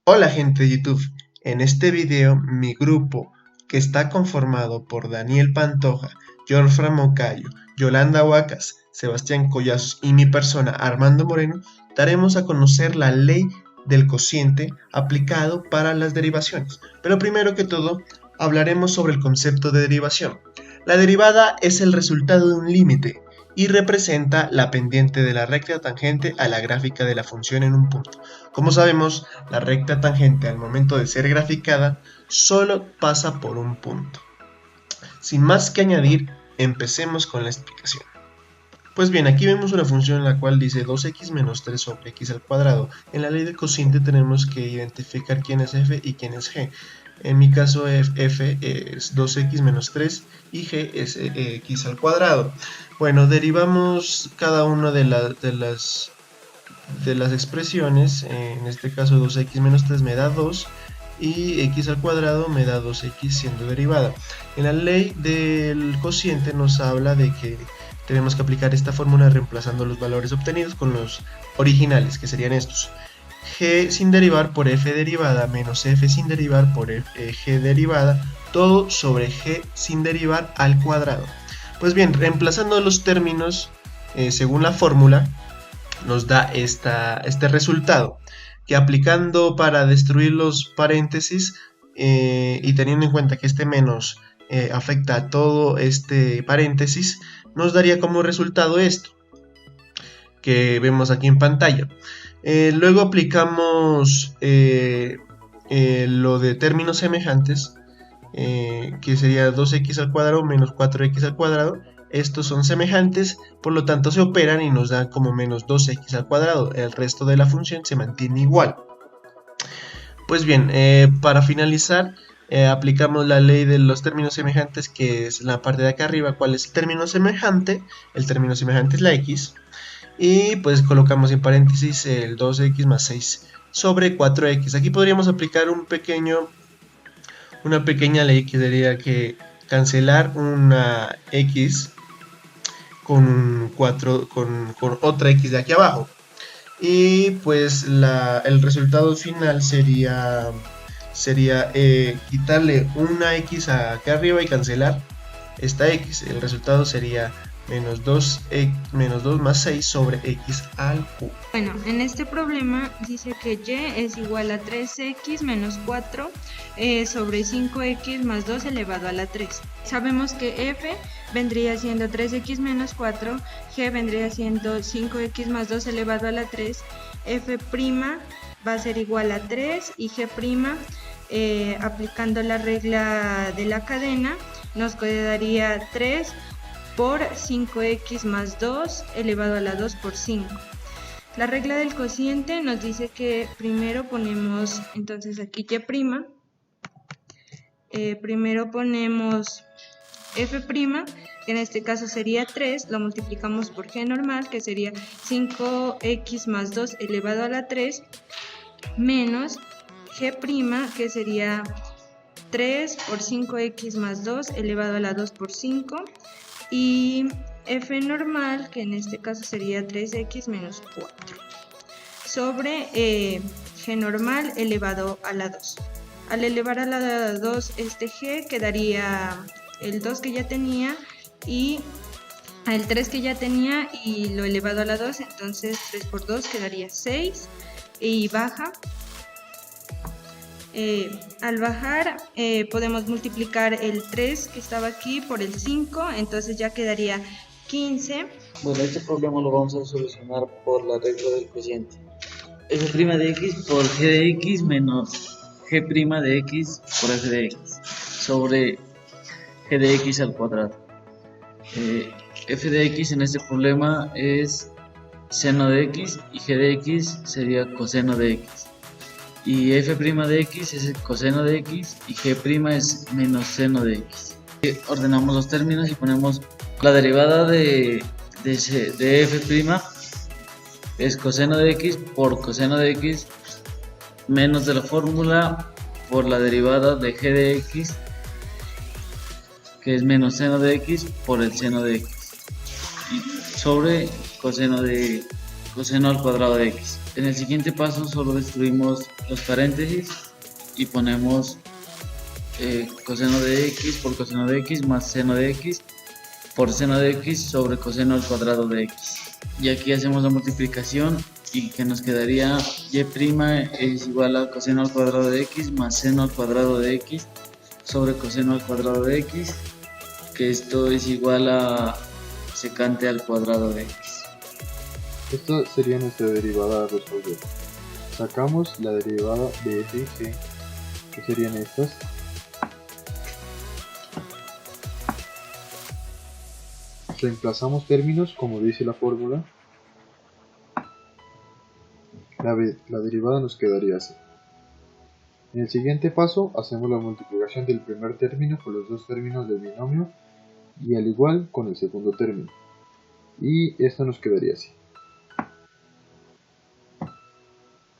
Hola gente de YouTube, en este video mi grupo, que está conformado por Daniel Pantoja, Jorfra Moncayo, Yolanda Huacas, Sebastián Collazos y mi persona Armando Moreno, daremos a conocer la ley del cociente aplicado para las derivaciones. Pero primero que todo, hablaremos sobre el concepto de derivación. La derivada es el resultado de un límite y representa la pendiente de la recta tangente a la gráfica de la función en un punto. Como sabemos, la recta tangente al momento de ser graficada solo pasa por un punto. Sin más que añadir, empecemos con la explicación. Pues bien, aquí vemos una función en la cual dice 2x menos 3 sobre x al cuadrado. En la ley del cociente tenemos que identificar quién es f y quién es g. En mi caso f es 2x menos 3 y g es x al cuadrado. Bueno, derivamos cada una de las expresiones. En este caso 2x menos 3 me da 2 y x al cuadrado me da 2x siendo derivada. En la ley del cociente nos habla de que tenemos que aplicar esta fórmula reemplazando los valores obtenidos con los originales, que serían estos: g sin derivar por f derivada menos f sin derivar por g derivada, todo sobre g sin derivar al cuadrado. Pues bien, reemplazando los términos según la fórmula, nos da este resultado, que aplicando para destruir los paréntesis y teniendo en cuenta que este menos afecta a todo este paréntesis, nos daría como resultado esto que vemos aquí en pantalla. Luego aplicamos lo de términos semejantes, que sería 2x al cuadrado menos 4x al cuadrado. Estos son semejantes, por lo tanto se operan y nos dan como menos 2x al cuadrado. El resto de la función se mantiene igual. Pues bien, para finalizar, aplicamos la ley de los términos semejantes, que es la parte de acá arriba. ¿Cuál es el término semejante? El término semejante es la x. Y pues colocamos en paréntesis el 2x más 6 sobre 4x. Aquí podríamos aplicar una pequeña ley, que sería que cancelar una x con otra x de aquí abajo. Y pues el resultado final sería quitarle una x acá arriba y cancelar esta x. El resultado sería menos 2 más 6 sobre x al cubo. Bueno, en este problema dice que y es igual a 3x menos 4 sobre 5x más 2 elevado a la 3. Sabemos que f vendría siendo 3x menos 4, g vendría siendo 5x más 2 elevado a la 3, f' va a ser igual a 3 y g', aplicando la regla de la cadena, nos quedaría 3 por 5x más 2 elevado a la 2 por 5. La regla del cociente nos dice que primero ponemos, entonces aquí y', primero ponemos f', que en este caso sería 3, lo multiplicamos por g normal, que sería 5x más 2 elevado a la 3, menos g', que sería 3 por 5x más 2 elevado a la 2 por 5, y f normal, que en este caso sería 3x menos 4, sobre g normal elevado a la 2. Al elevar a la 2 este g, quedaría el 2 que ya tenía y el 3 que ya tenía y lo elevado a la 2, entonces 3 por 2 quedaría 6 y baja. Al bajar podemos multiplicar el 3 que estaba aquí por el 5, entonces ya quedaría 15. Bueno, este problema lo vamos a solucionar por la regla del cociente. f' de x por g de x menos g' de x por f de x sobre g de x al cuadrado. F de x en este problema es seno de x y g de x sería coseno de x. Y f' de x es el coseno de x y g' es menos seno de x. Ordenamos los términos y ponemos la derivada de f' es coseno de x por coseno de x menos de la fórmula por la derivada de g de x, que es menos seno de x por el seno de x, y sobre coseno al cuadrado de x. En el siguiente paso solo destruimos los paréntesis y ponemos coseno de x por coseno de x más seno de x por seno de x sobre coseno al cuadrado de x. Y aquí hacemos la multiplicación y que nos quedaría y' es igual a coseno al cuadrado de x más seno al cuadrado de x sobre coseno al cuadrado de x, que esto es igual a secante al cuadrado de x. Esta sería nuestra derivada a resolver. Sacamos la derivada de f y g, que serían estas. Reemplazamos términos como dice la fórmula. La derivada nos quedaría así. En el siguiente paso hacemos la multiplicación del primer término con los dos términos del binomio y al igual con el segundo término. Y esto nos quedaría así.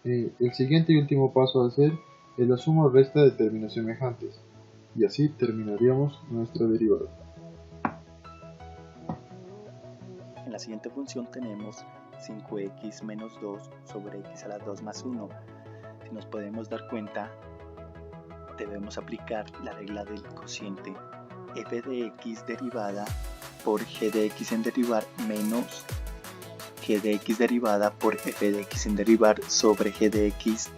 El siguiente y último paso a hacer es la suma o resta de términos semejantes. Y así terminaríamos nuestra derivada. En la siguiente función tenemos 5x menos 2 sobre x a la 2 más 1. Si nos podemos dar cuenta, debemos aplicar la regla del cociente f de x derivada por g de x en derivar menos g de x derivada por f de x en derivar sobre g de x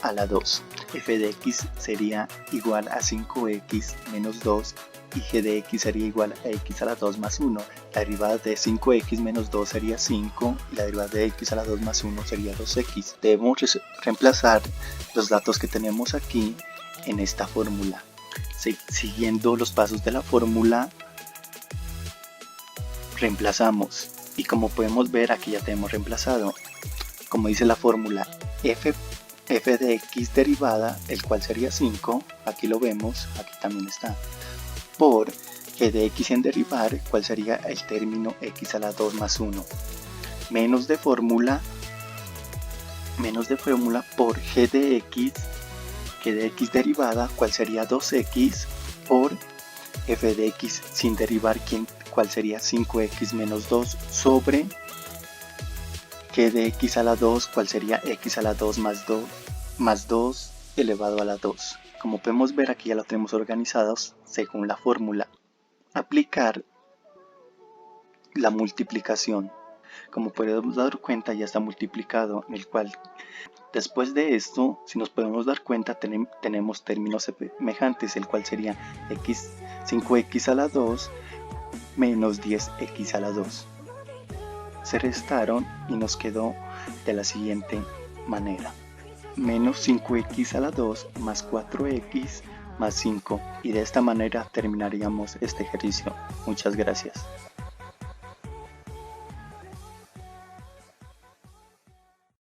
a la 2. F de x sería igual a 5x menos 2 y g de x sería igual a x a la 2 más 1. La derivada de 5x menos 2 sería 5 y la derivada de x a la 2 más 1 sería 2x. Debemos reemplazar los datos que tenemos aquí en esta fórmula. Siguiendo los pasos de la fórmula, reemplazamos. Y como podemos ver, aquí ya tenemos reemplazado. Como dice la fórmula, f de x derivada, el cual sería 5, aquí lo vemos, aquí también está, por g de x en derivar, cuál sería el término x a la 2 más 1, menos de fórmula por g de x derivada, cuál sería 2x, por f de x sin derivar, cuál sería 5x menos 2, sobre g de x a la 2, cuál sería x a la 2 más 2 elevado a la 2. Como podemos ver, aquí ya lo tenemos organizados según la fórmula. Aplicar la multiplicación. Como podemos dar cuenta, ya está multiplicado, en el cual después de esto, si nos podemos dar cuenta, tenemos términos semejantes, el cual sería 5x a la 2 menos 10x a la 2. Se restaron y nos quedó de la siguiente manera: menos 5x a la 2 más 4x más 5, y de esta manera terminaríamos este ejercicio. Muchas gracias.